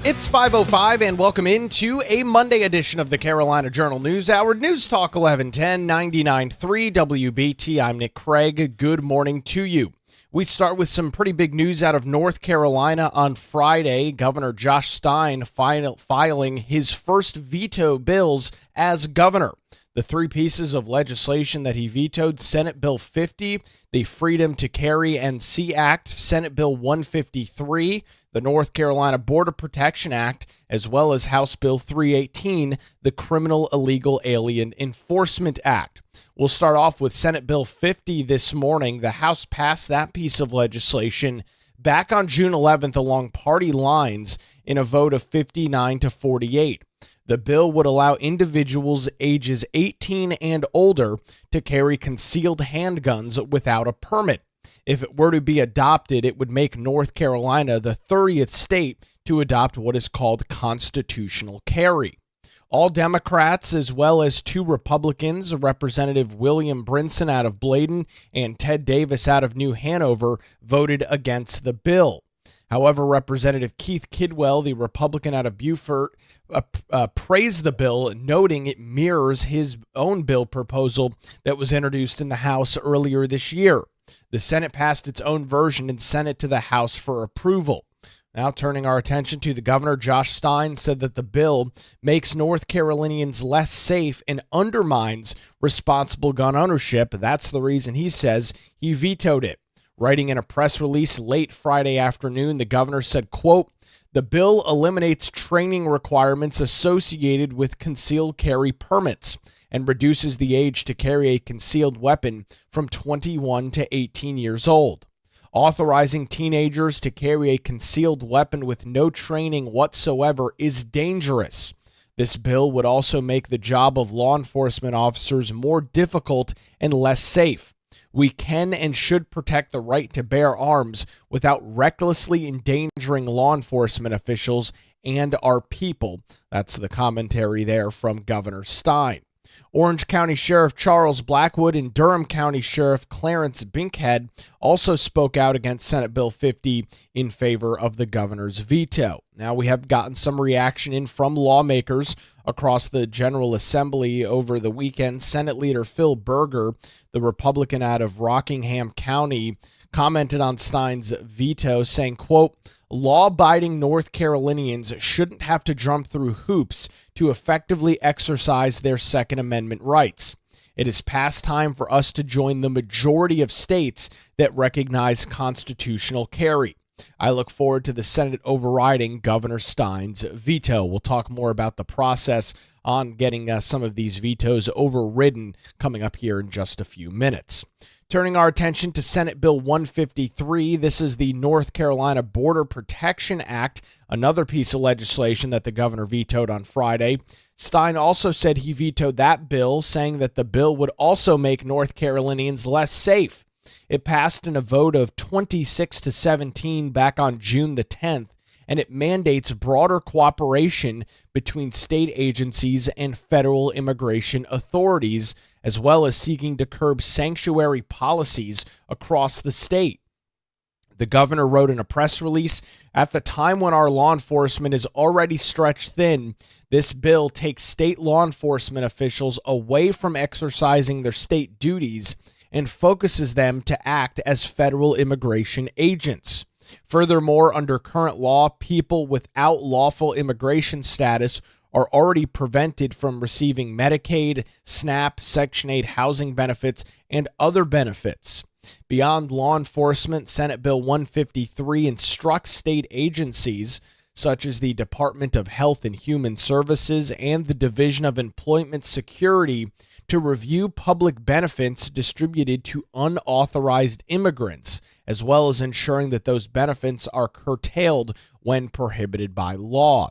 It's 5:05 and welcome into a Monday edition of the Carolina Journal News Hour. News Talk 1110 99.3 WBT. I'm Nick Craig. Good morning to you. We start with some pretty big news out of North Carolina on Friday. Governor Josh Stein filing his first veto bills as governor. The three pieces of legislation that he vetoed: Senate Bill 50, the Freedom to Carry and See Act, Senate Bill 153, the North Carolina Border Protection Act, as well as House Bill 318, the Criminal Illegal Alien Enforcement Act. We'll start off with Senate Bill 50 this morning. The House passed that piece of legislation back on June 11th along party lines in a vote of 59 to 48. The bill would allow individuals ages 18 and older to carry concealed handguns without a permit. If it were to be adopted, it would make North Carolina the 30th state to adopt what is called constitutional carry. All Democrats, as well as two Republicans, Representative William Brinson out of Bladen and Ted Davis out of New Hanover, voted against the bill. However, Representative Keith Kidwell, the Republican out of Beaufort, praised the bill, noting it mirrors his own bill proposal that was introduced in the House earlier this year. The Senate passed its own version and sent it to the House for approval. Now turning our attention to the governor, Josh Stein said that the bill makes North Carolinians less safe and undermines responsible gun ownership. That's the reason he says he vetoed it. Writing in a press release late Friday afternoon, the governor said, quote, "The bill eliminates training requirements associated with concealed carry permits and reduces the age to carry a concealed weapon from 21 to 18 years old. Authorizing teenagers to carry a concealed weapon with no training whatsoever is dangerous. This bill would also make the job of law enforcement officers more difficult and less safe. We can and should protect the right to bear arms without recklessly endangering law enforcement officials and our people." That's the commentary there from Governor Stein. Orange County Sheriff Charles Blackwood and Durham County Sheriff Clarence Binkhead also spoke out against Senate Bill 50 in favor of the governor's veto. Now, we have gotten some reaction in from lawmakers across the General Assembly over the weekend. Senate Leader Phil Berger, the Republican out of Rockingham County, commented on Stein's veto, saying, quote, "Law-abiding North Carolinians shouldn't have to jump through hoops to effectively exercise their Second Amendment rights. It is past time for us to join the majority of states that recognize constitutional carry. I look forward to the Senate overriding Governor Stein's veto." We'll talk more about the process on getting some of these vetoes overridden coming up here in just a few minutes. Turning our attention to Senate Bill 153, this is the North Carolina Border Protection Act, another piece of legislation that the governor vetoed on Friday. Stein also said he vetoed that bill, saying that the bill would also make North Carolinians less safe. It passed in a vote of 26 to 17 back on June the 10th, and it mandates broader cooperation between state agencies and federal immigration authorities, as well as seeking to curb sanctuary policies across the state. The governor wrote in a press release, "At the time when our law enforcement is already stretched thin, this bill takes state law enforcement officials away from exercising their state duties and focuses them to act as federal immigration agents. Furthermore, under current law, people without lawful immigration status are already prevented from receiving Medicaid, SNAP, Section 8 housing benefits, and other benefits." Beyond law enforcement, Senate Bill 153 instructs state agencies such as the Department of Health and Human Services and the Division of Employment Security to review public benefits distributed to unauthorized immigrants, as well as ensuring that those benefits are curtailed when prohibited by law.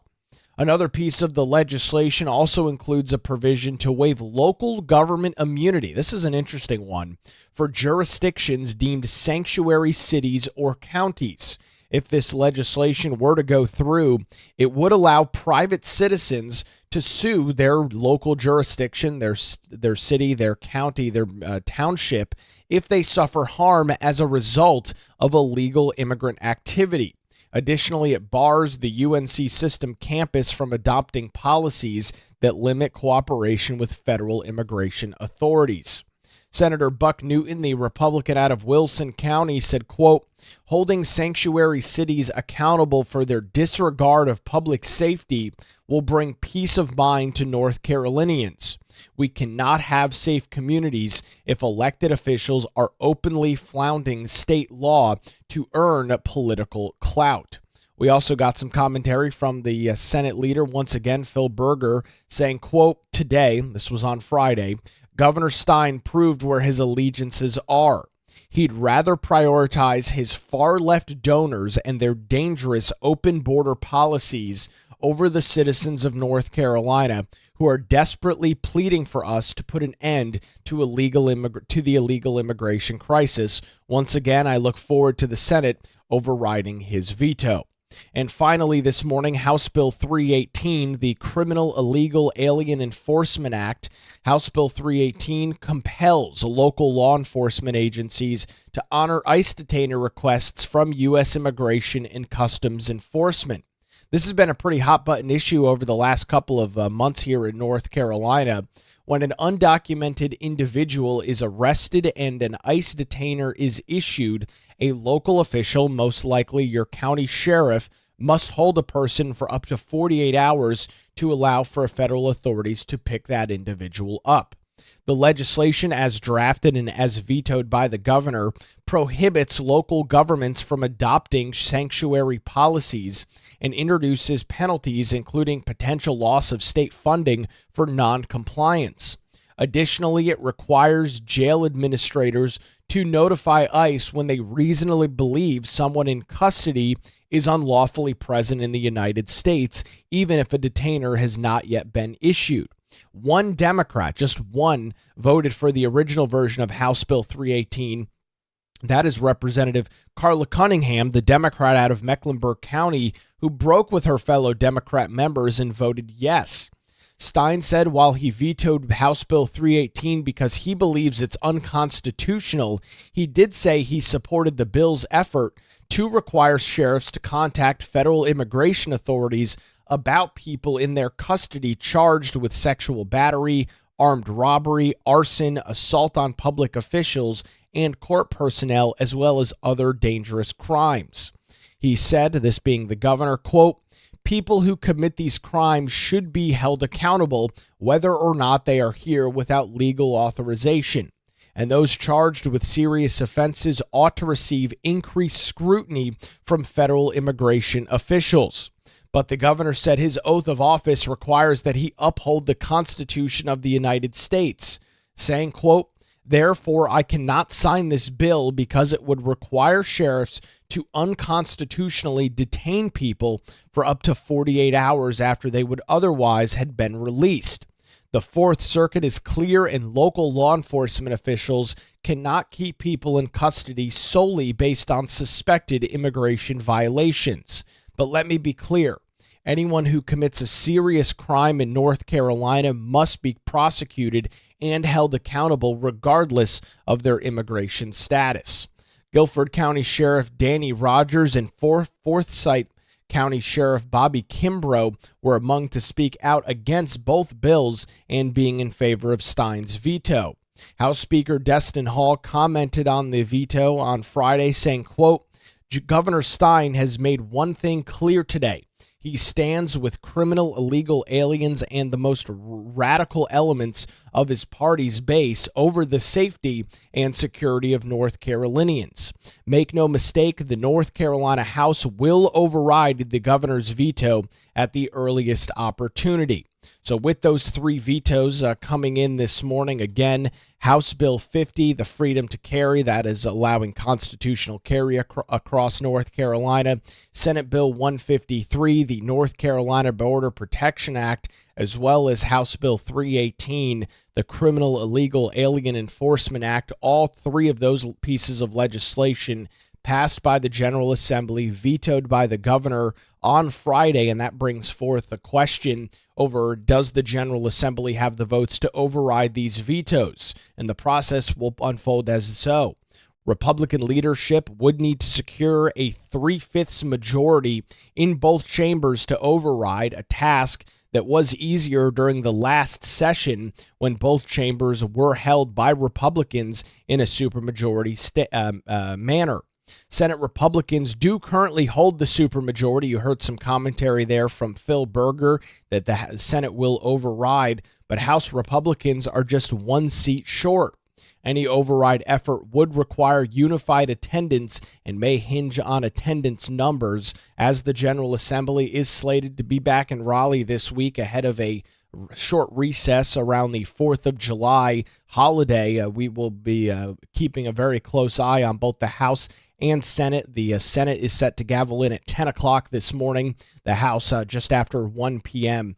Another piece of the legislation also includes a provision to waive local government immunity. This is an interesting one for jurisdictions deemed sanctuary cities or counties. If this legislation were to go through, it would allow private citizens to sue their local jurisdiction, their city, their county, their township, if they suffer harm as a result of illegal immigrant activity. Additionally, it bars the UNC System campus from adopting policies that limit cooperation with federal immigration authorities. Senator Buck Newton, the Republican out of Wilson County, said, quote, holding sanctuary cities accountable for their disregard of public safety will bring peace of mind to North Carolinians. We cannot have safe communities if elected officials are openly flouting state law to earn political clout. We also got some commentary from the Senate leader, once again, Phil Berger, saying, quote, today, this was on Friday, Governor Stein proved where his allegiances are. He'd rather prioritize his far-left donors and their dangerous open border policies over the citizens of North Carolina who are desperately pleading for us to put an end to the illegal immigration crisis. Once again, I look forward to the Senate overriding his veto. And finally, this morning, House Bill 318, the Criminal Illegal Alien Enforcement Act, House Bill 318 compels local law enforcement agencies to honor ICE detainer requests from U.S. Immigration and Customs Enforcement. This has been a pretty hot-button issue over the last couple of months here in North Carolina. When an undocumented individual is arrested and an ICE detainer is issued, a local official, most likely your county sheriff, must hold a person for up to 48 hours to allow for federal authorities to pick that individual up. The legislation, as drafted and as vetoed by the governor, prohibits local governments from adopting sanctuary policies and introduces penalties, including potential loss of state funding for non-compliance. Additionally, it requires jail administrators to notify ICE when they reasonably believe someone in custody is unlawfully present in the United States, even if a detainer has not yet been issued. One Democrat, just one, voted for the original version of House Bill 318. That is Representative Carla Cunningham, the Democrat out of Mecklenburg County, who broke with her fellow Democrat members and voted yes. Stein said while he vetoed House Bill 318 because he believes it's unconstitutional, he did say he supported the bill's effort to require sheriffs to contact federal immigration authorities about people in their custody charged with sexual battery, armed robbery, arson, assault on public officials, and court personnel, as well as other dangerous crimes. He said, this being the governor, quote, people who commit these crimes should be held accountable whether or not they are here without legal authorization. And those charged with serious offenses ought to receive increased scrutiny from federal immigration officials. But the governor said his oath of office requires that he uphold the Constitution of the United States, saying, quote, therefore, I cannot sign this bill because it would require sheriffs to unconstitutionally detain people for up to 48 hours after they would otherwise had been released. The Fourth Circuit is clear, and local law enforcement officials cannot keep people in custody solely based on suspected immigration violations. But let me be clear. Anyone who commits a serious crime in North Carolina must be prosecuted and held accountable regardless of their immigration status. Guilford County Sheriff Danny Rogers and Forsyth County Sheriff Bobby Kimbrough were among to speak out against both bills and being in favor of Stein's veto. House Speaker Destin Hall commented on the veto on Friday, saying, quote, Governor Stein has made one thing clear today. He stands with criminal illegal aliens and the most radical elements of his party's base over the safety and security of North Carolinians. Make no mistake, the North Carolina House will override the governor's veto at the earliest opportunity. So with those three vetoes coming in this morning, again, House Bill 50, the freedom to carry, that is allowing constitutional carry across North Carolina. Senate Bill 153, the North Carolina Border Protection Act, as well as House Bill 318, the Criminal Illegal Alien Enforcement Act. All three of those pieces of legislation passed by the General Assembly, vetoed by the governor on Friday, and that brings forth the question over, does the General Assembly have the votes to override these vetoes? And the process will unfold as so. Republican leadership would need to secure a 3/5 majority in both chambers to override a task that was easier during the last session when both chambers were held by Republicans in a supermajority manner. Senate Republicans do currently hold the supermajority. You heard some commentary there from Phil Berger that the Senate will override, but House Republicans are just one seat short. Any override effort would require unified attendance and may hinge on attendance numbers, as the General Assembly is slated to be back in Raleigh this week ahead of a short recess around the 4th of July holiday. We will be keeping a very close eye on both the House and Senate. The Senate is set to gavel in at 10 o'clock this morning, the House just after 1 p.m.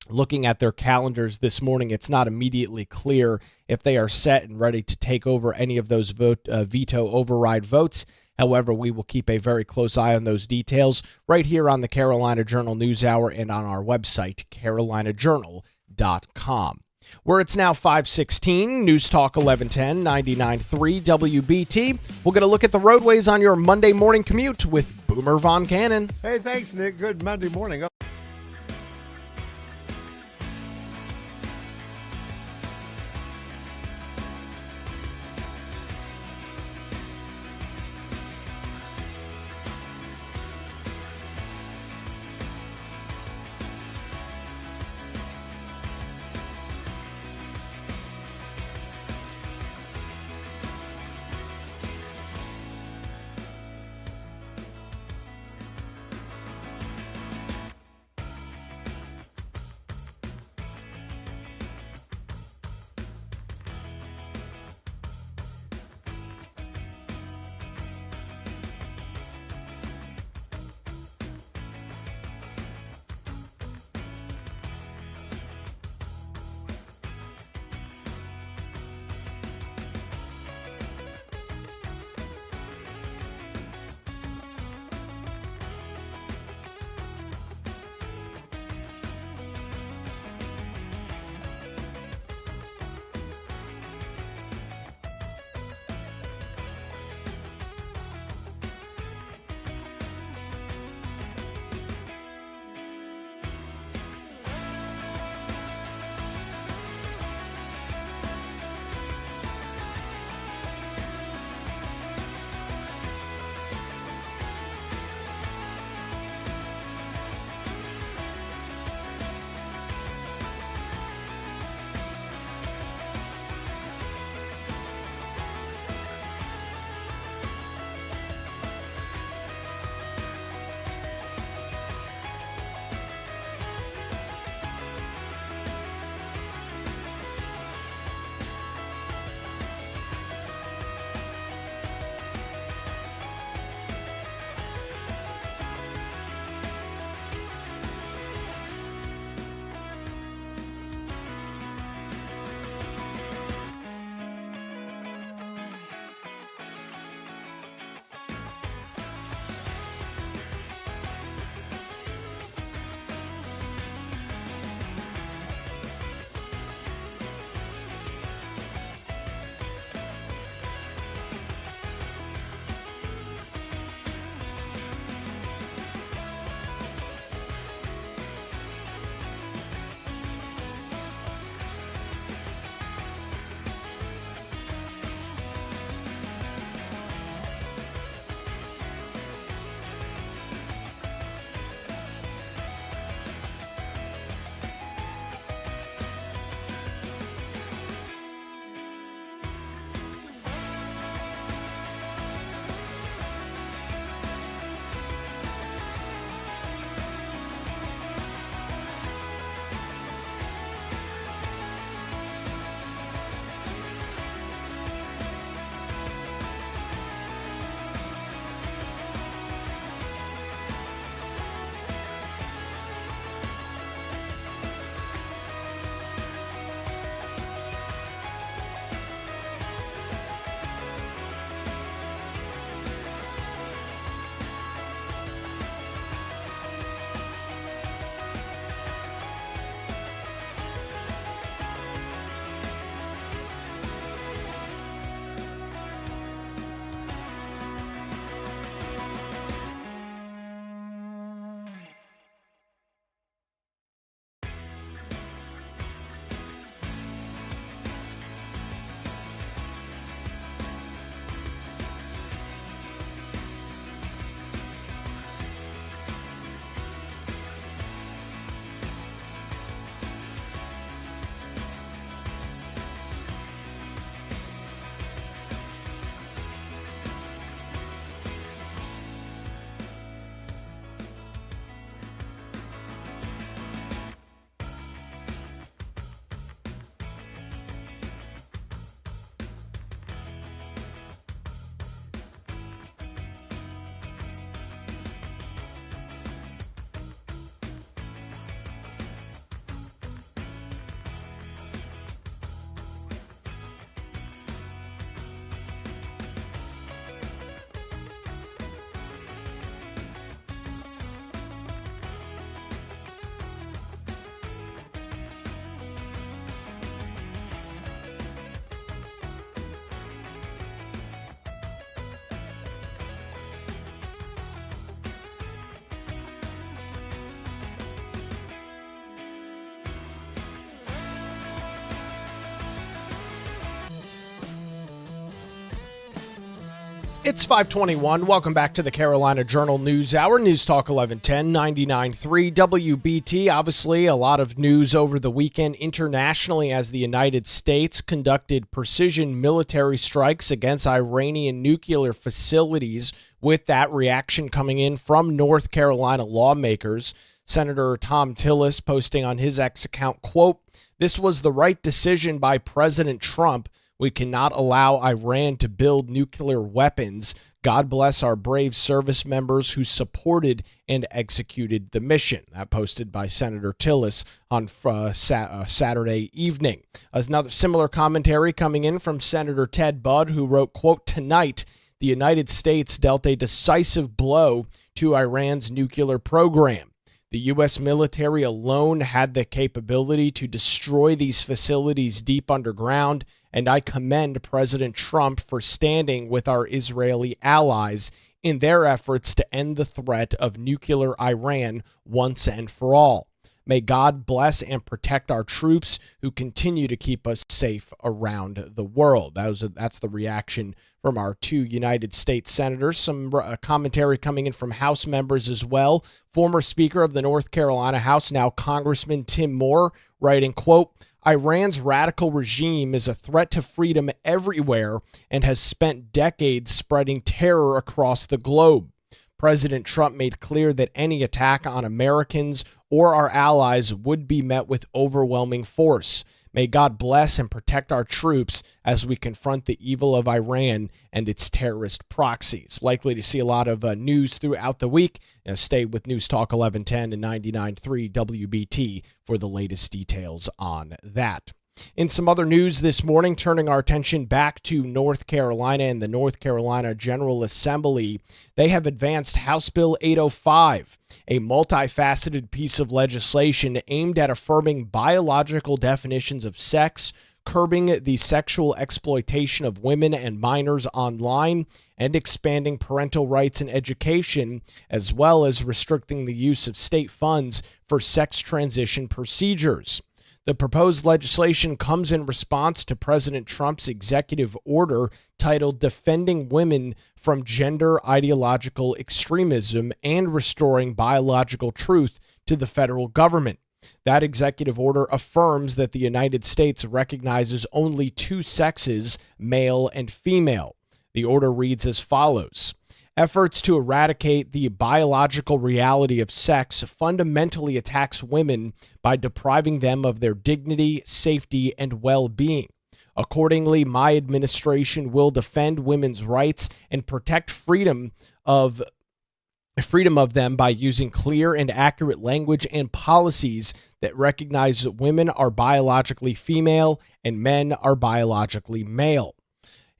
Looking at their calendars this morning, it's not immediately clear if they are set and ready to take over any of those veto override votes. However, we will keep a very close eye on those details right here on the Carolina Journal News Hour and on our website, carolinajournal.com. Where it's now 5:16, News Talk 1110, 99.3 WBT. We'll get a look at the roadways on your Monday morning commute with Boomer Von Cannon. Hey, thanks, Nick. Good Monday morning. It's 521. Welcome back to the Carolina Journal News Hour. News Talk 1110, 99.3 WBT. Obviously, a lot of news over the weekend internationally as the United States conducted precision military strikes against Iranian nuclear facilities, with that reaction coming in from North Carolina lawmakers. Senator Thom Tillis posting on his X account, quote, "This was the right decision by President Trump. We cannot allow Iran to build nuclear weapons. God bless our brave service members who supported and executed the mission." That posted by Senator Tillis on Saturday evening. Another similar commentary coming in from Senator Ted Budd, who wrote, quote, "Tonight, the United States dealt a decisive blow to Iran's nuclear program. The U.S. military alone had the capability to destroy these facilities deep underground, and I commend President Trump for standing with our Israeli allies in their efforts to end the threat of nuclear Iran once and for all. May God bless and protect our troops who continue to keep us safe around the world." That's the reaction from our two United States senators. Some commentary coming in from House members as well. Former Speaker of the North Carolina House, now Congressman Tim Moore, writing, quote, "Iran's radical regime is a threat to freedom everywhere and has spent decades spreading terror across the globe. President Trump made clear that any attack on Americans or our allies would be met with overwhelming force. May God bless and protect our troops as we confront the evil of Iran and its terrorist proxies." Likely to see a lot of news throughout the week. Stay with News Talk 1110 and 99.3 WBT for the latest details on that. In some other news this morning, turning our attention back to North Carolina and the North Carolina General Assembly, they have advanced House Bill 805, a multifaceted piece of legislation aimed at affirming biological definitions of sex, curbing the sexual exploitation of women and minors online, and expanding parental rights and education, as well as restricting the use of state funds for sex transition procedures. The proposed legislation comes in response to President Trump's executive order titled Defending Women from Gender Ideological Extremism and Restoring Biological Truth to the Federal Government. That executive order affirms that the United States recognizes only two sexes, male and female. The order reads as follows. Efforts to eradicate the biological reality of sex fundamentally attacks women by depriving them of their dignity, safety, and well-being. Accordingly, my administration will defend women's rights and protect freedom of them by using clear and accurate language and policies that recognize that women are biologically female and men are biologically male.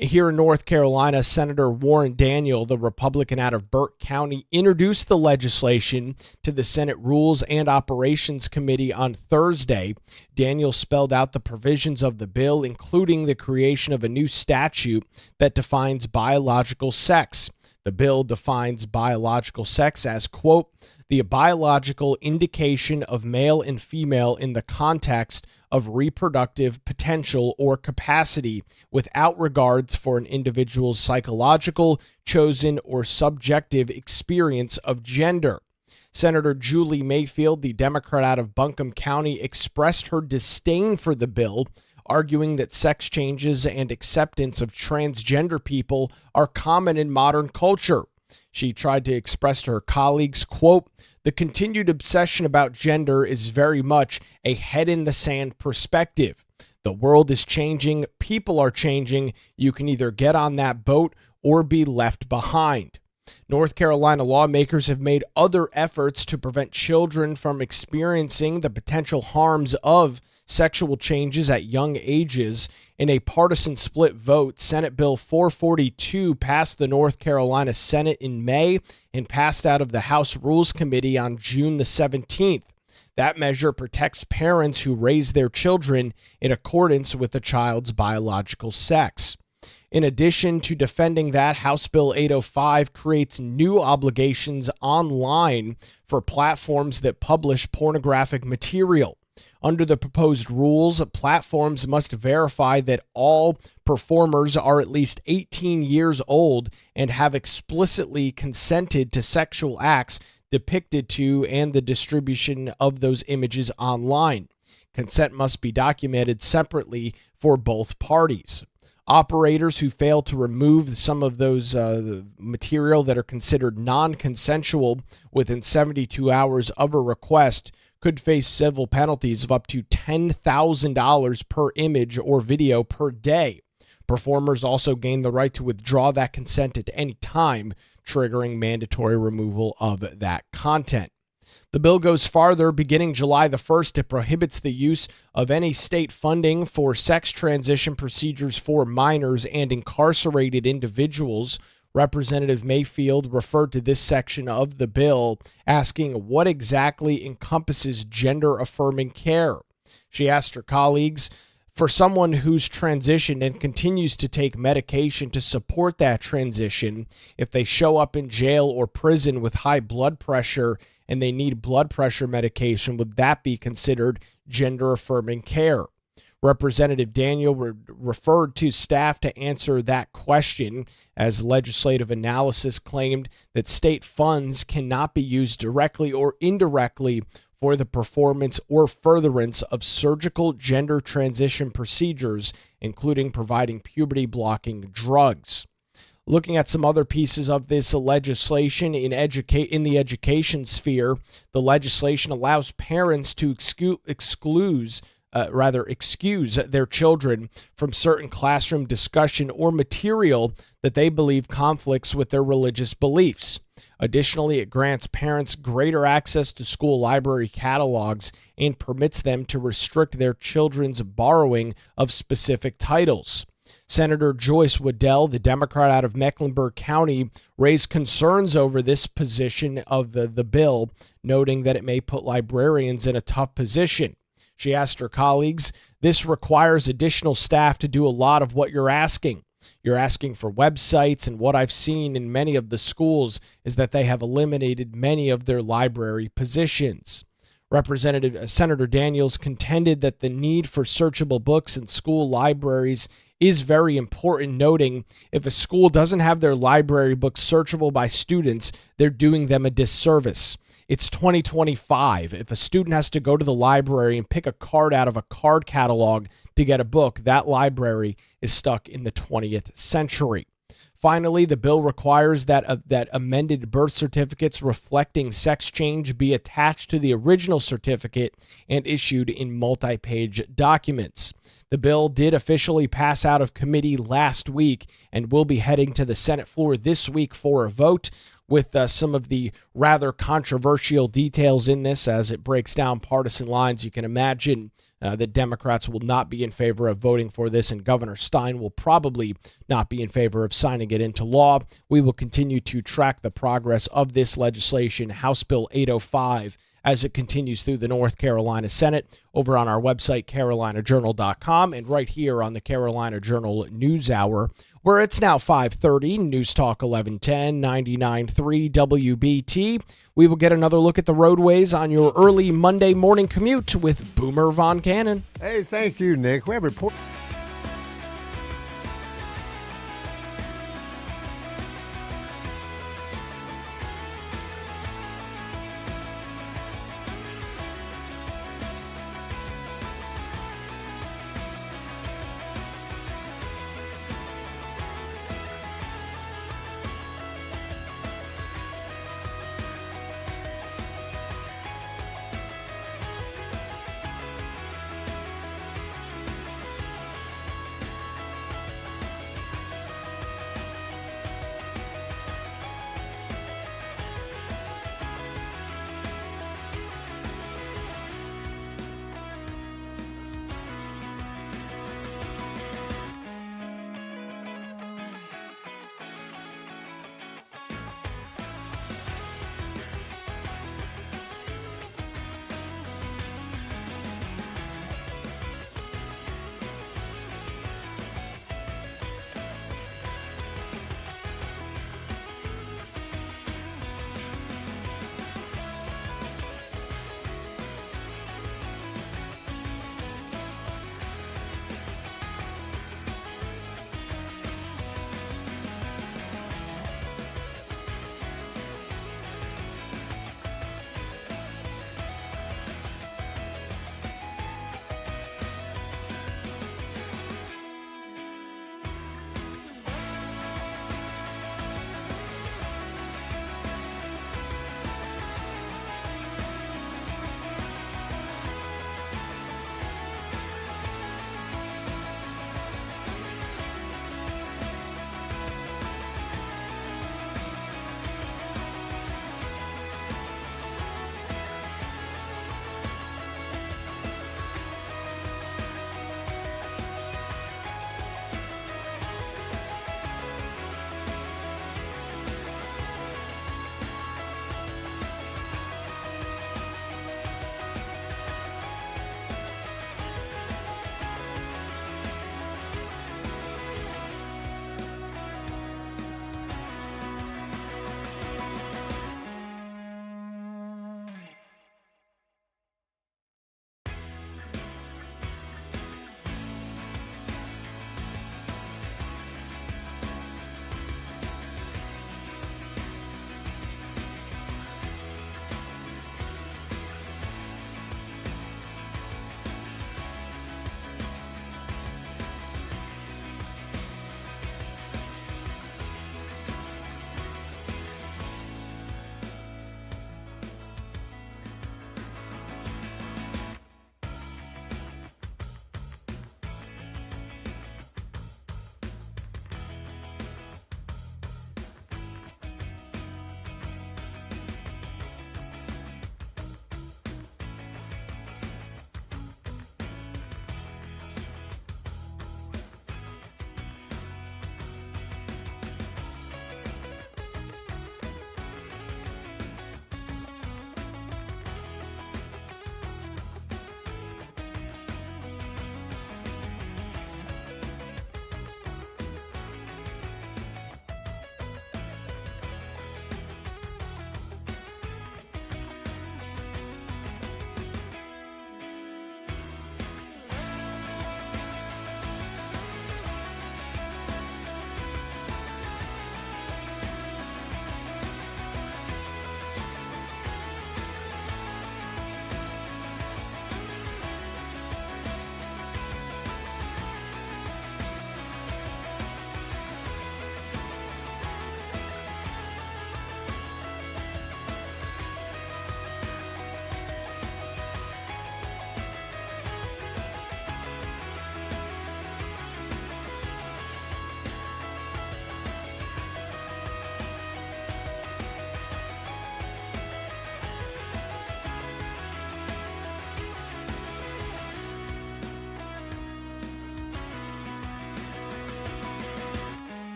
Here in North Carolina, Senator Warren Daniel, the Republican out of Burke County, introduced the legislation to the Senate Rules and Operations Committee on Thursday. Daniel spelled out the provisions of the bill, including the creation of a new statute that defines biological sex. The bill defines biological sex as, quote, "the biological indication of male and female in the context of reproductive potential or capacity without regards for an individual's psychological, chosen, or subjective experience of gender." Senator Julie Mayfield, the Democrat out of Buncombe County, expressed her disdain for the bill, arguing that sex changes and acceptance of transgender people are common in modern culture. She tried to express to her colleagues, quote, "The continued obsession about gender is very much a head-in-the-sand perspective. The world is changing, people are changing, you can either get on that boat or be left behind." North Carolina lawmakers have made other efforts to prevent children from experiencing the potential harms of sexual changes at young ages. In a partisan split vote, Senate Bill 442 passed the North Carolina Senate in May and passed out of the House Rules Committee on June the 17th. That measure protects parents who raise their children in accordance with the child's biological sex. In addition to defending that, House Bill 805 creates new obligations online for platforms that publish pornographic material. Under the proposed rules, platforms must verify that all performers are at least 18 years old and have explicitly consented to sexual acts depicted to and the distribution of those images online. Consent must be documented separately for both parties. Operators who fail to remove some of those material that are considered non-consensual within 72 hours of a request could face civil penalties of up to $10,000 per image or video per day. Performers also gain the right to withdraw that consent at any time, triggering mandatory removal of that content. The bill goes farther. Beginning July the 1st, it prohibits the use of any state funding for sex transition procedures for minors and incarcerated individuals. Representative Mayfield referred to this section of the bill, asking what exactly encompasses gender-affirming care. She asked her colleagues, for someone who's transitioned and continues to take medication to support that transition, if they show up in jail or prison with high blood pressure and they need blood pressure medication, would that be considered gender-affirming care? Representative Daniel referred to staff to answer that question, as legislative analysis claimed that state funds cannot be used directly or indirectly for the performance or furtherance of surgical gender transition procedures, including providing puberty-blocking drugs. Looking at some other pieces of this legislation in the education sphere, the legislation allows parents to excuse their children from certain classroom discussion or material that they believe conflicts with their religious beliefs. Additionally, it grants parents greater access to school library catalogs and permits them to restrict their children's borrowing of specific titles. Senator Joyce Waddell, the Democrat out of Mecklenburg County, raised concerns over this position of the bill, noting that it may put librarians in a tough position. She asked her colleagues, this requires additional staff to do a lot of what you're asking. You're asking for websites, and what I've seen in many of the schools is that they have eliminated many of their library positions. Senator Daniels contended that the need for searchable books in school libraries is very important, noting if a school doesn't have their library books searchable by students, they're doing them a disservice. It's 2025. If a student has to go to the library and pick a card out of a card catalog to get a book, that library is stuck in the 20th century. Finally, the bill requires that amended birth certificates reflecting sex change be attached to the original certificate and issued in multi-page documents. The bill did officially pass out of committee last week and will be heading to the Senate floor this week for a vote, with some of the rather controversial details in this as it breaks down partisan lines. You can imagine that Democrats will not be in favor of voting for this, and Governor Stein will probably not be in favor of signing it into law. We will continue to track the progress of this legislation, House Bill 805, as it continues through the North Carolina Senate, over on our website, carolinajournal.com, and right here on the Carolina Journal News Hour, where it's now 5:30, News Talk 1110, 99.3 WBT. We will get another look at the roadways on your early Monday morning commute with Boomer Von Cannon. Hey, thank you, Nick. We have a report.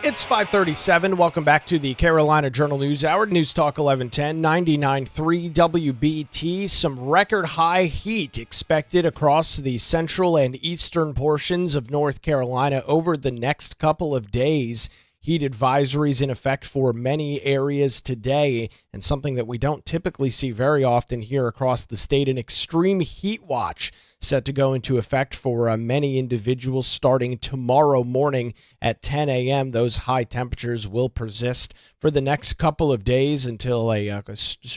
It's 5:37. Welcome back to the Carolina Journal News Hour. News Talk 1110, 99.3 WBT. Some record high heat expected across the central and eastern portions of North Carolina over the next couple of days. Heat advisories in effect for many areas today, and something that we don't typically see very often here across the state, an extreme heat watch set to go into effect for many individuals starting tomorrow morning at 10 a.m. Those high temperatures will persist for the next couple of days until a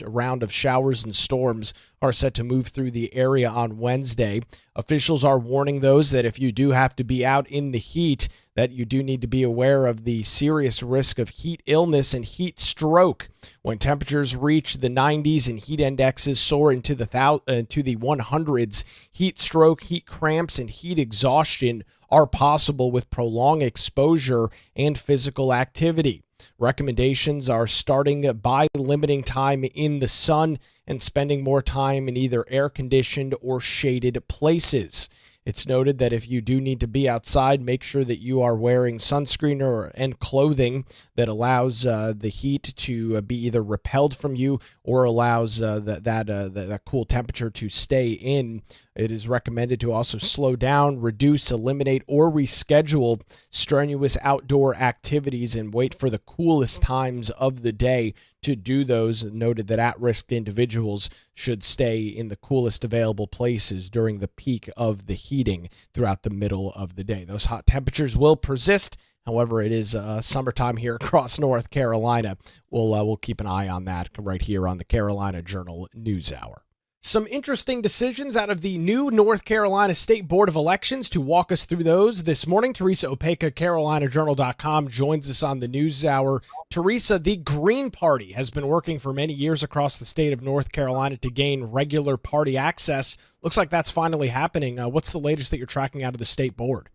round of showers and storms are set to move through the area on Wednesday. Officials are warning those that if you do have to be out in the heat, that you do need to be aware of the serious risk of heat illness and heat stroke. When temperatures reach the 90s and heat indexes soar into the 100s, heat stroke, heat cramps, and heat exhaustion are possible with prolonged exposure and physical activity. Recommendations are starting by limiting time in the sun and spending more time in either air-conditioned or shaded places. It's noted that if you do need to be outside, make sure that you are wearing sunscreen and clothing that allows the heat to be either repelled from you or allows that cool temperature to stay in. It is recommended to also slow down, reduce, eliminate, or reschedule strenuous outdoor activities and wait for the coolest times of the day to do those. Noted that at-risk individuals should stay in the coolest available places during the peak of the heating throughout the middle of the day. Those hot temperatures will persist. However, it is summertime here across North Carolina. We'll keep an eye on that right here on the Carolina Journal News Hour. Some interesting decisions out of the new North Carolina State Board of Elections. To walk us through those this morning, Teresa Opeka, CarolinaJournal.com, joins us on the News Hour. Teresa, the Green Party has been working for many years across the state of North Carolina to gain regular party access. Looks like that's finally happening. What's the latest that you're tracking out of the state board?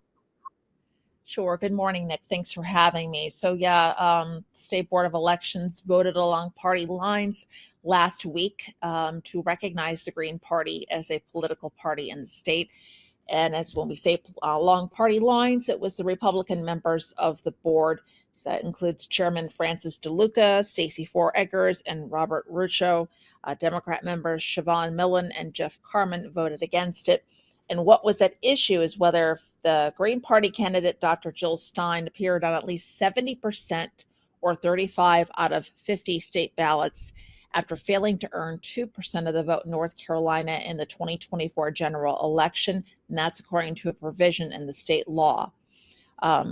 Sure. Good morning, Nick. Thanks for having me. So State Board of Elections voted along party lines last week to recognize the Green Party as a political party in the state. And as when we say along party lines, it was the Republican members of the board. So that includes Chairman Francis DeLuca, Stacey Fore Eggers, and Robert Rucho. Democrat members Siobhan Millen and Jeff Carmen voted against it. And what was at issue is whether the Green Party candidate, Dr. Jill Stein, appeared on at least 70% or 35 out of 50 state ballots after failing to earn 2% of the vote in North Carolina in the 2024 general election. And that's according to a provision in the state law.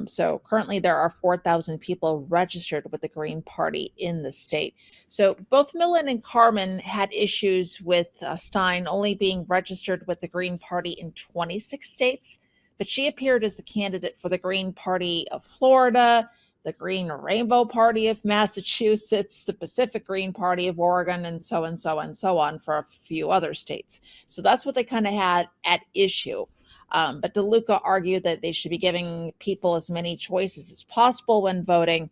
So currently there are 4,000 people registered with the Green Party in the state. So both Millen and Carmen had issues with Stein only being registered with the Green Party in 26 states, but she appeared as the candidate for the Green Party of Florida, the Green Rainbow Party of Massachusetts, the Pacific Green Party of Oregon, and so on for a few other states. So that's what they kind of had at issue. But DeLuca argued that they should be giving people as many choices as possible when voting.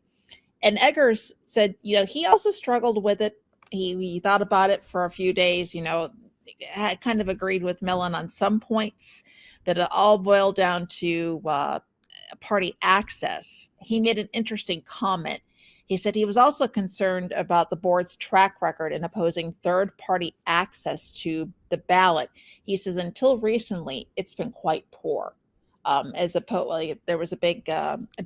And Eggers said, he also struggled with it. He thought about it for a few days, had kind of agreed with Millen on some points, but it all boiled down to party access. He made an interesting comment. He said he was also concerned about the board's track record in opposing third-party access to the ballot. He says until recently, it's been quite poor. There was a big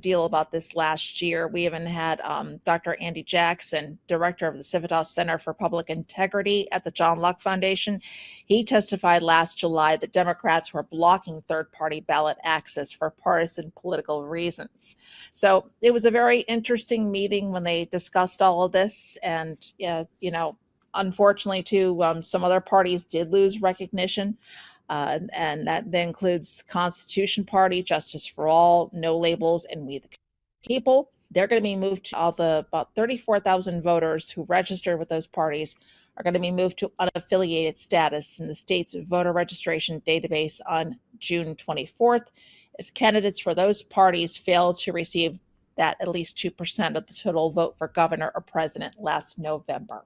deal about this last year. We even had Dr. Andy Jackson, director of the Vetoes Center for Public Integrity at the John Locke Foundation. He testified last July that Democrats were blocking third-party ballot access for partisan political reasons. So it was a very interesting meeting when they discussed all of this. And, unfortunately, too, some other parties did lose recognition. And that includes Constitution Party, Justice for All, No Labels, and We the People. They're going to be moved to about 34,000 voters who registered with those parties are going to be moved to unaffiliated status in the state's voter registration database on June 24th, as candidates for those parties failed to receive that at least 2% of the total vote for governor or president last November.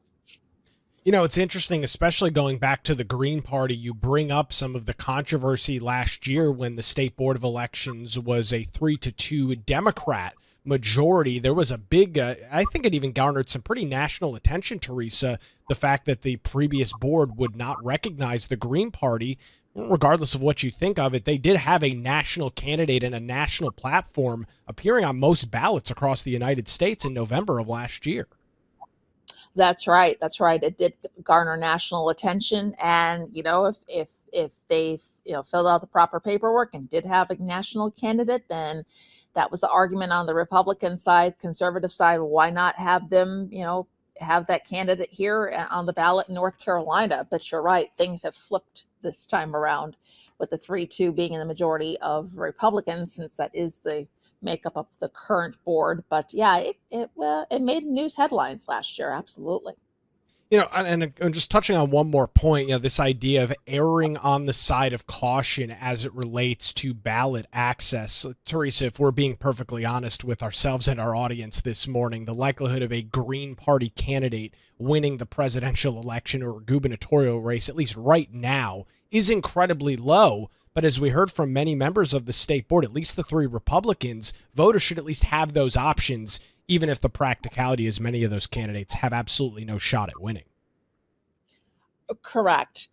It's interesting, especially going back to the Green Party. You bring up some of the controversy last year when the State Board of Elections was a 3-2 Democrat majority. There was a big, I think it even garnered some pretty national attention, Teresa, the fact that the previous board would not recognize the Green Party. Regardless of what you think of it, they did have a national candidate and a national platform appearing on most ballots across the United States in November of last year. That's right. That's right. It did garner national attention, and if they filled out the proper paperwork and did have a national candidate, then that was the argument on the Republican side, conservative side. Why not have them, have that candidate here on the ballot in North Carolina? But you're right, things have flipped this time around, with the 3-2 being in the majority of Republicans, since that is the makeup of the current board. But yeah, it made news headlines last year. Absolutely. And just touching on one more point, this idea of erring on the side of caution as it relates to ballot access. Teresa, if we're being perfectly honest with ourselves and our audience this morning, the likelihood of a Green Party candidate winning the presidential election or gubernatorial race, at least right now, is incredibly low. But as we heard from many members of the state board, at least the 3 Republicans, voters should at least have those options, even if the practicality is many of those candidates have absolutely no shot at winning. Correct.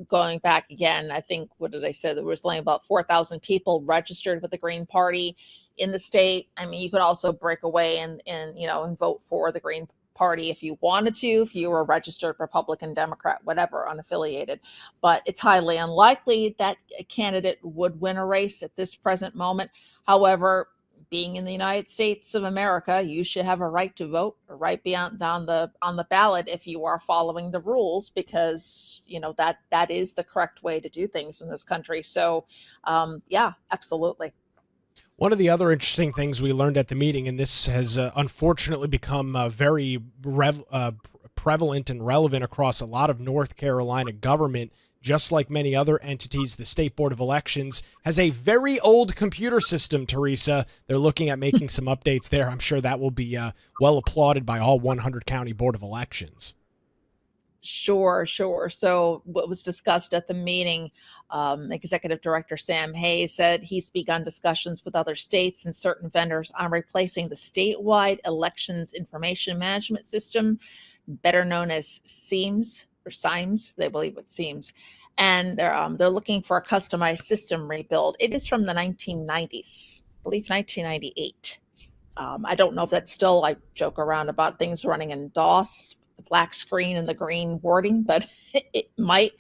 Going back again, I think, what did I say? There was only about 4,000 people registered with the Green Party in the state. I mean, you could also break away and vote for the Green Party if you wanted to, if you were a registered Republican, Democrat, whatever, unaffiliated. But it's highly unlikely that a candidate would win a race at this present moment. However, being in the United States of America, you should have a right to vote right beyond on the ballot if you are following the rules, because that is the correct way to do things in this country. So yeah, absolutely. One of the other interesting things we learned at the meeting, and this has unfortunately become very prevalent and relevant across a lot of North Carolina government, just like many other entities, the State Board of Elections has a very old computer system, Teresa. They're looking at making some updates there. I'm sure that will be well applauded by all 100 county Board of Elections. Sure. So what was discussed at the meeting, Executive Director Sam Hayes said he's begun discussions with other states and certain vendors on replacing the statewide elections information management system, better known as SIEMS or SIMES. They believe it SIEMS. And they're looking for a customized system rebuild. It is from the 1990s, I believe 1998. I don't know if that's still, I joke around about things running in DOS, the black screen and the green wording, but it might.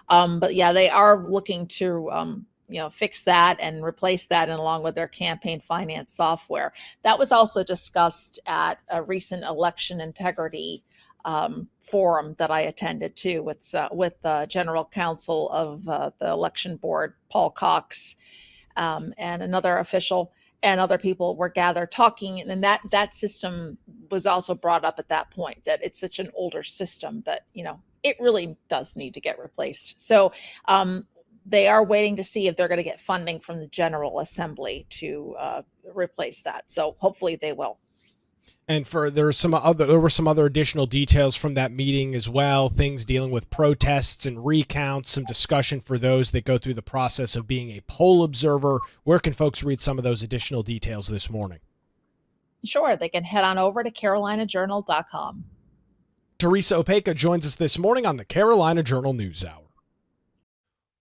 But yeah, they are looking to fix that and replace that, and along with their campaign finance software. That was also discussed at a recent election integrity forum that I attended too, with General Counsel of the Election Board, Paul Cox, and another official. And other people were gathered talking, and then that system was also brought up at that point, that it's such an older system that it really does need to get replaced. So they are waiting to see if they're going to get funding from the General Assembly to replace that. So hopefully they will. And there were some other additional details from that meeting as well, things dealing with protests and recounts, some discussion for those that go through the process of being a poll observer. Where can folks read some of those additional details this morning? Sure, they can head on over to carolinajournal.com. Teresa Opeka joins us this morning on the Carolina Journal News Hour,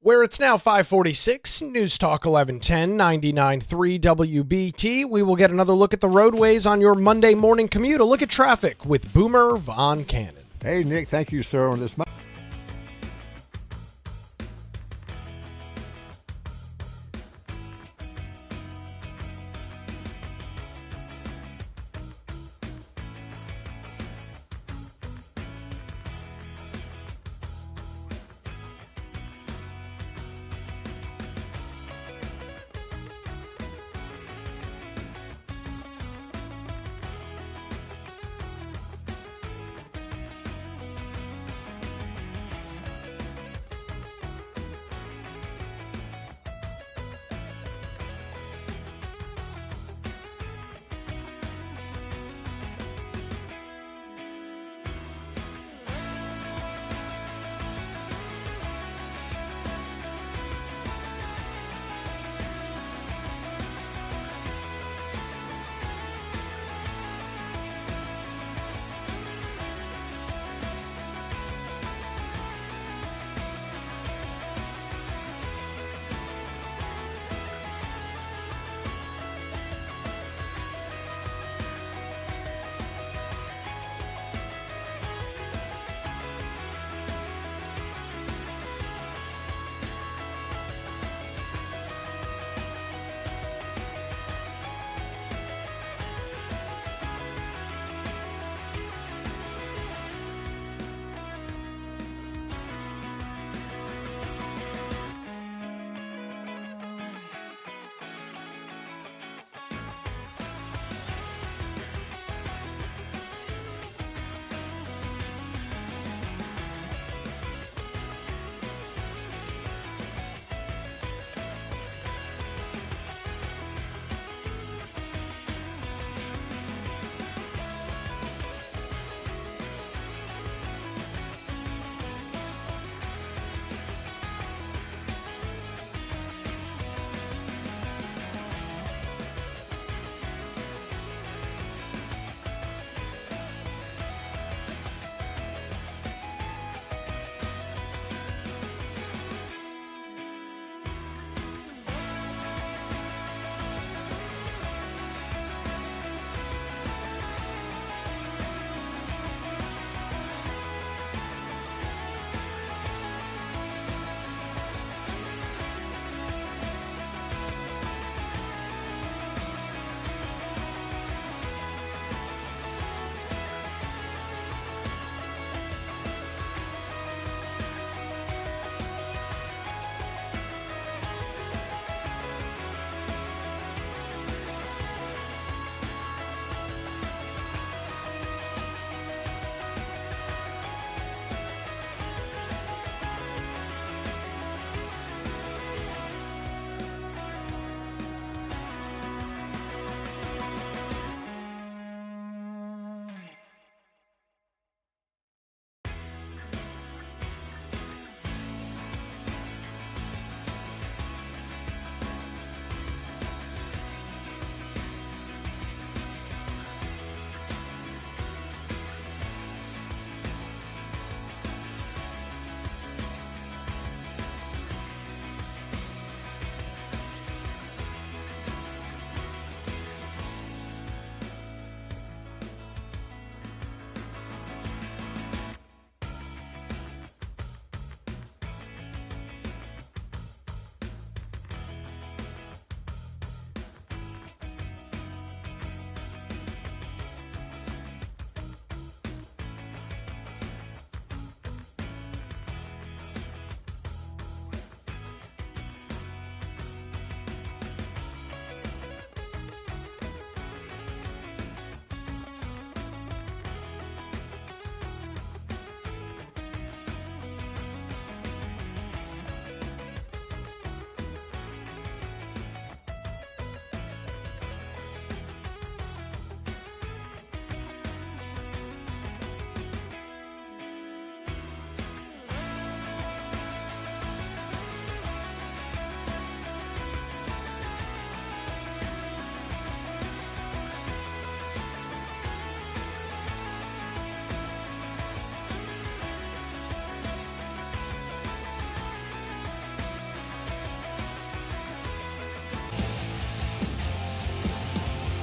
where it's now 5:46, News Talk 1110, 99.3 WBT. We will get another look at the roadways on your Monday morning commute. A look at traffic with Boomer Von Cannon. Hey, Nick, thank you, sir, on this.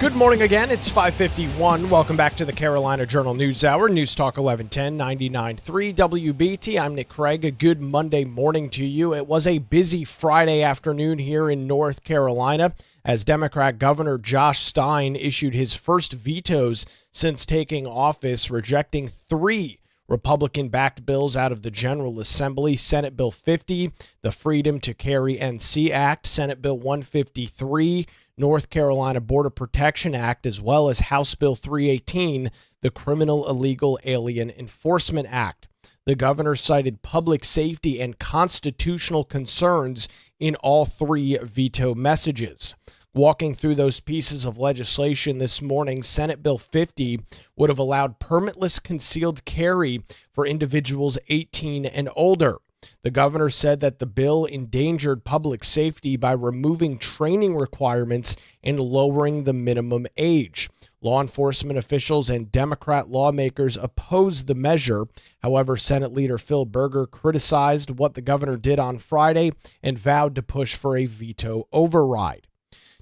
Good morning again. It's 5:51. Welcome back to the Carolina Journal News Hour. News Talk 1110 99.3 WBT. I'm Nick Craig. A good Monday morning to you. It was a busy Friday afternoon here in North Carolina as Democrat Governor Josh Stein issued his first vetoes since taking office, rejecting 3 Republican-backed bills out of the General Assembly: Senate Bill 50, the Freedom to Carry NC Act, Senate Bill 153, North Carolina Border Protection Act, as well as House Bill 318, the Criminal Illegal Alien Enforcement Act. The governor cited public safety and constitutional concerns in all 3 veto messages. Walking through those pieces of legislation this morning, Senate Bill 50 would have allowed permitless concealed carry for individuals 18 and older. The governor said that the bill endangered public safety by removing training requirements and lowering the minimum age. Law enforcement officials and Democrat lawmakers opposed the measure. However, Senate Leader Phil Berger criticized what the governor did on Friday and vowed to push for a veto override.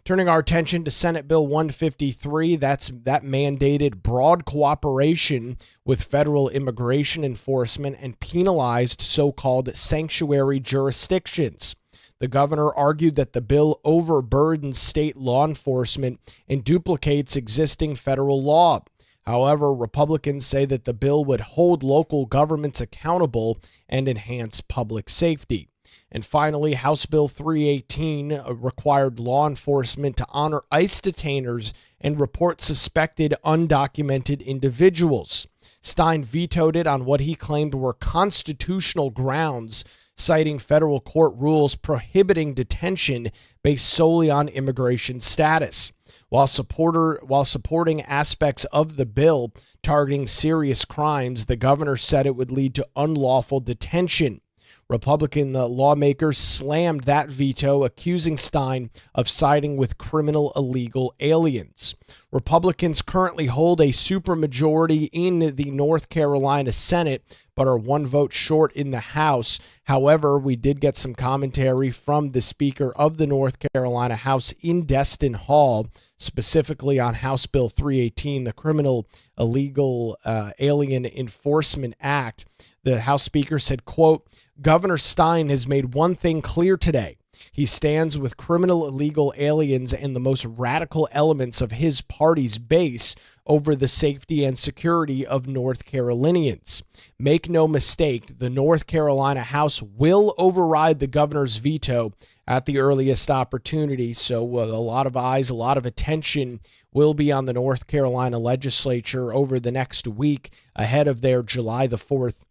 Turning our attention to Senate Bill 153, that mandated broad cooperation with federal immigration enforcement and penalized so-called sanctuary jurisdictions. The governor argued that the bill overburdens state law enforcement and duplicates existing federal law. However, Republicans say that the bill would hold local governments accountable and enhance public safety. And finally, House Bill 318 required law enforcement to honor ICE detainers and report suspected undocumented individuals. Stein vetoed it on what he claimed were constitutional grounds, citing federal court rules prohibiting detention based solely on immigration status. While supporting aspects of the bill targeting serious crimes, the governor said it would lead to unlawful detention. Republican lawmakers slammed that veto, accusing Stein of siding with criminal illegal aliens. Republicans currently hold a supermajority in the North Carolina Senate, but are 1 vote short in the House. However, we did get some commentary from the Speaker of the North Carolina House in Destin Hall, specifically on House Bill 318, the Criminal Illegal Alien Enforcement Act. The House Speaker said, quote, "Governor Stein has made one thing clear today. He stands with criminal illegal aliens and the most radical elements of his party's base over the safety and security of North Carolinians. Make no mistake, the North Carolina House will override the governor's veto at the earliest opportunity." So a lot of eyes, a lot of attention will be on the North Carolina legislature over the next week ahead of their July the 4th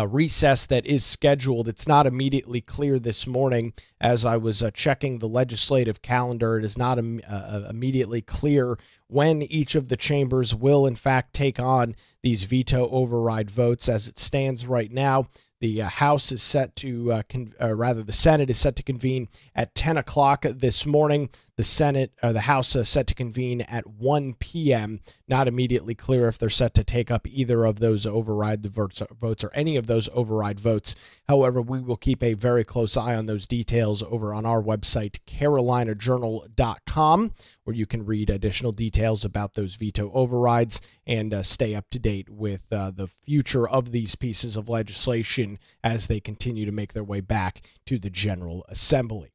recess that is scheduled. It's not immediately clear this morning as I was checking the legislative calendar. It is not immediately clear when each of the chambers will in fact take on these veto override votes. As it stands right now, the House is set to, the Senate is set to convene at 10 o'clock this morning. The House is set to convene at 1 p.m. Not immediately clear if they're set to take up either of those override votes or any of those override votes. However, we will keep a very close eye on those details over on our website, carolinajournal.com, where you can read additional details about those veto overrides and stay up to date with the future of these pieces of legislation as they continue to make their way back to the General Assembly.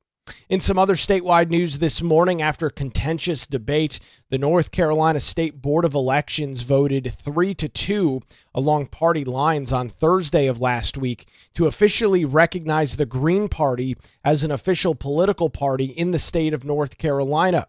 In some other statewide news this morning, after contentious debate, the North Carolina State Board of Elections voted 3-2 along party lines on Thursday of last week to officially recognize the Green Party as an official political party in the state of North Carolina.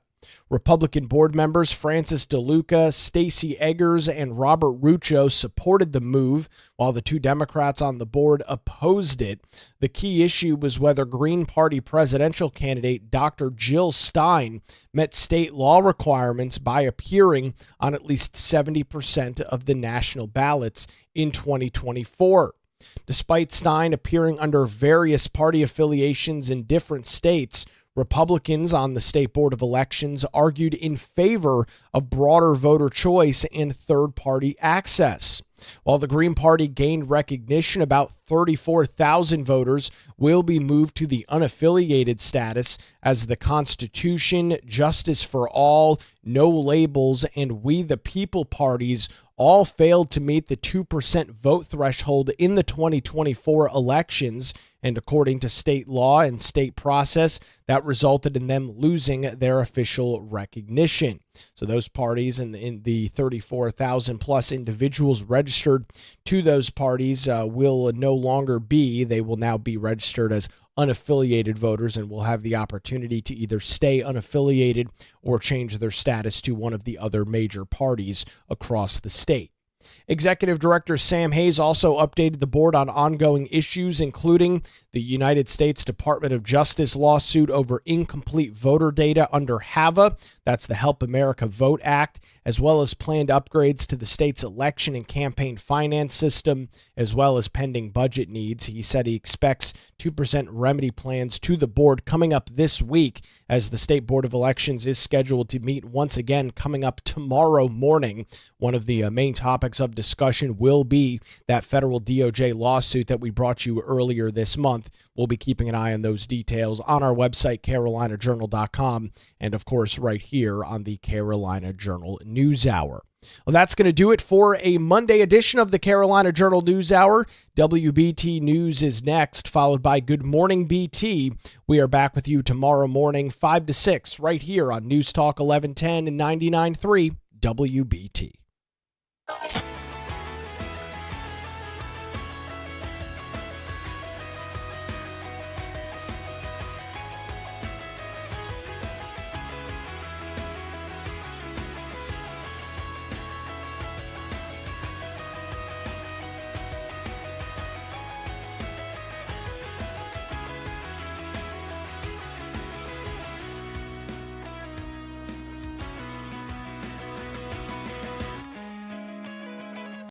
Republican board members Francis DeLuca, Stacey Eggers, and Robert Ruccio supported the move, while the 2 Democrats on the board opposed it. The key issue was whether Green Party presidential candidate Dr. Jill Stein met state law requirements by appearing on at least 70% of the national ballots in 2024. Despite Stein appearing under various party affiliations in different states, Republicans on the State Board of Elections argued in favor of broader voter choice and third-party access. While the Green Party gained recognition, about 34,000 voters will be moved to the unaffiliated status as the Constitution, Justice for All, No Labels, and We the People parties all failed to meet the 2% vote threshold in the 2024 elections. And according to state law and state process, that resulted in them losing their official recognition. So those parties and the 34,000 plus individuals registered to those parties will no longer be. They will now be registered as unaffiliated voters and will have the opportunity to either stay unaffiliated or change their status to one of the other major parties across the state. Executive Director Sam Hayes also updated the board on ongoing issues, including the United States Department of Justice lawsuit over incomplete voter data under HAVA, that's the Help America Vote Act, as well as planned upgrades to the state's election and campaign finance system, as well as pending budget needs. He said he expects to present remedy plans to the board coming up this week, as the State Board of Elections is scheduled to meet once again coming up tomorrow morning. One of the main topics of discussion will be that federal DOJ lawsuit that we brought you earlier this month. We'll be keeping an eye on those details on our website, carolinajournal.com, and of course right here on the Carolina Journal News Hour. Well, that's going to do it for a Monday edition of the Carolina Journal News Hour. WBT News is next, followed by Good Morning BT. We are back with you tomorrow morning, 5 to 6, right here on News Talk 1110 and 99.3 WBT.